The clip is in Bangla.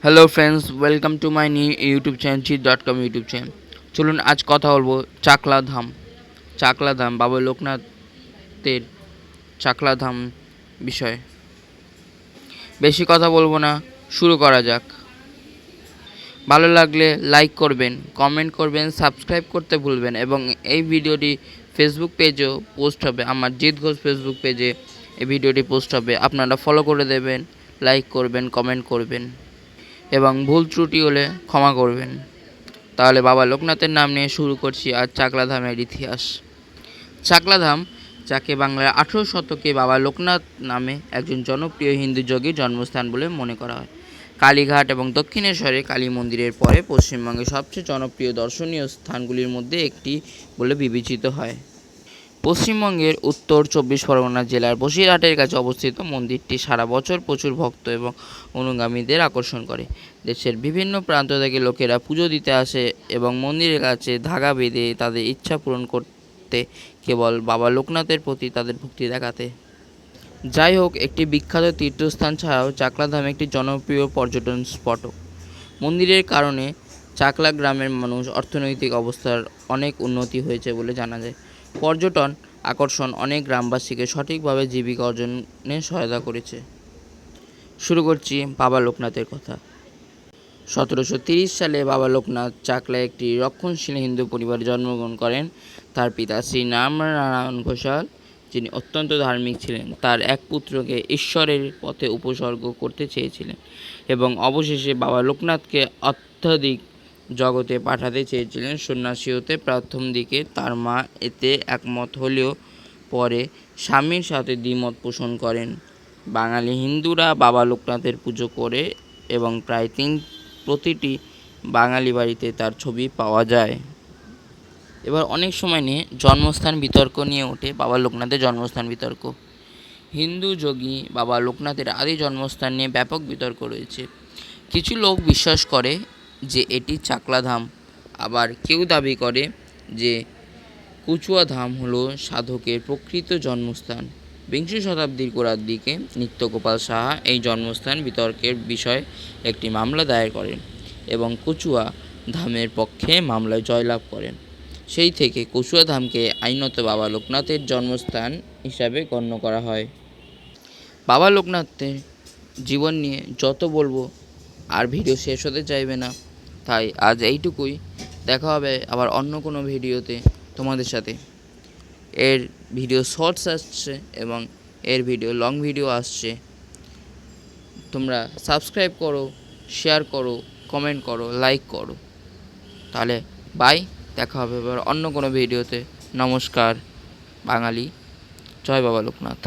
Hello friends, welcome to my new YouTube channel cheat.com YouTube channel. চলুন আজ কথা বলবো চাকলা ধাম বাবা লোকনাথের চাকলা ধাম বিষয়ে। বেশি কথা বলবো না, শুরু করা যাক। ভালো লাগলে লাইক করবেন, কমেন্ট করবেন, সাবস্ক্রাইব করতে ভুলবেন এবং এই ভিডিওটি ফেসবুক পেজেও পোস্ট হবে। আমার জিৎ ঘোষ ফেসবুক পেজে এই ভিডিওটি পোস্ট হবে, আপনারা ফলো করে দেবেন, লাইক করবেন, কমেন্ট করবেন এবং ভুল ত্রুটি হলে ক্ষমা করবেন। তাহলে বাবা লোকনাথের নাম নিয়ে শুরু করছি আজ চাকলা ধামের ইতিহাস। চাকলা ধাম, যাকে বাংলার 18 শতকে বাবা লোকনাথ নামে একজন জনপ্রিয় হিন্দু যোগীর জন্মস্থান বলে মনে করা হয়। কালীঘাট এবং দক্ষিণেশ্বরে কালী মন্দিরের পরে পশ্চিমবঙ্গের সবচেয়ে জনপ্রিয় দর্শনীয় স্থানগুলির মধ্যে একটি বলে বিবেচিত হয়। পশ্চিমবঙ্গের উত্তর 24 পরগনা জেলার বসিরহাটের কাছে অবস্থিত মন্দিরটি সারা বছর প্রচুর ভক্ত এবং অনুগামীদের আকর্ষণ করে। দেশের বিভিন্ন প্রান্ত থেকে লোকেরা পুজো দিতে আসে এবং মন্দিরের কাছে ধাগা বেঁধে তাদের ইচ্ছা পূরণ করতে, কেবল বাবা লোকনাথের প্রতি তাদের ভক্তি দেখাতে। যাই হোক, একটি বিখ্যাত তীর্থস্থান ছাড়াও চাকলা ধাম একটি জনপ্রিয় পর্যটন স্পটও। মন্দিরের কারণে চাকলা গ্রামের মানুষ অর্থনৈতিক অবস্থার অনেক উন্নতি হয়েছে বলে জানা যায়। পর্যটন আকর্ষণ অনেক গ্রামবাসীকে সঠিকভাবে জীবিকা অর্জনে সহায়তা করেছে। শুরু করছি বাবা লোকনাথের কথা। 1730 সালে বাবা লোকনাথ চাকলায় একটি রক্ষণশীল হিন্দু পরিবারে জন্মগ্রহণ করেন। তার পিতা শ্রী নারায়ণ ঘোষাল, যিনি অত্যন্ত ধার্মিক ছিলেন, তার এক পুত্রকে ঈশ্বরের পথে উপসর্গ করতে চেয়েছিলেন এবং অবশেষে বাবা লোকনাথকে আধ্যাত্মিক জগতে পাঠাতে চেয়েছিলেন সন্ন্যাসী হতে। প্রথম দিকে তার মা এতে একমত হলেও পরে স্বামীর সাথে দ্বিমত পোষণ করেন। বাঙালি হিন্দুরা বাবা লোকনাথের পুজো করে এবং প্রায় প্রতিটি বাঙালি বাড়িতে তার ছবি পাওয়া যায়। এবার অনেক সময় নিয়ে জন্মস্থান বিতর্ক নিয়ে ওঠে বাবা লোকনাথের জন্মস্থান বিতর্ক। হিন্দু যোগী বাবা লোকনাথের আদি জন্মস্থান নিয়ে ব্যাপক বিতর্ক রয়েছে। কিছু লোক বিশ্বাস করে যে এটি চাকলা ধাম, আবার কেউ দাবি করে যে কচুয়া ধাম হলো সাধকের প্রকৃত জন্মস্থান। বিংশ শতাব্দীর গোড়ার দিকে নিত্যগোপাল সাহা এই জন্মস্থান বিতর্কের বিষয়ে একটি মামলা দায়ের করেন এবং কচুয়া ধামের পক্ষে মামলায় জয়লাভ করেন। সেই থেকে কচুয়া ধামকে আইনত বাবা লোকনাথের জন্মস্থান হিসাবে গণ্য করা হয়। বাবা লোকনাথের জীবন নিয়ে যত বলবো আর ভিডিও শেষ হতে চাইবে না, তাই আজ এইটুকুই। দেখা হবে আবার অন্য কোনো ভিডিওতে তোমাদের সাথে। এর ভিডিও শর্টস আসছে এবং এর ভিডিও লং ভিডিও আসছে। তোমরা সাবস্ক্রাইব করো, শেয়ার করো, কমেন্ট করো, লাইক করো। তাহলে বাই, দেখা হবে এবার অন্য কোনো ভিডিওতে। নমস্কার বাঙালি, জয় বাবা লোকনাথ।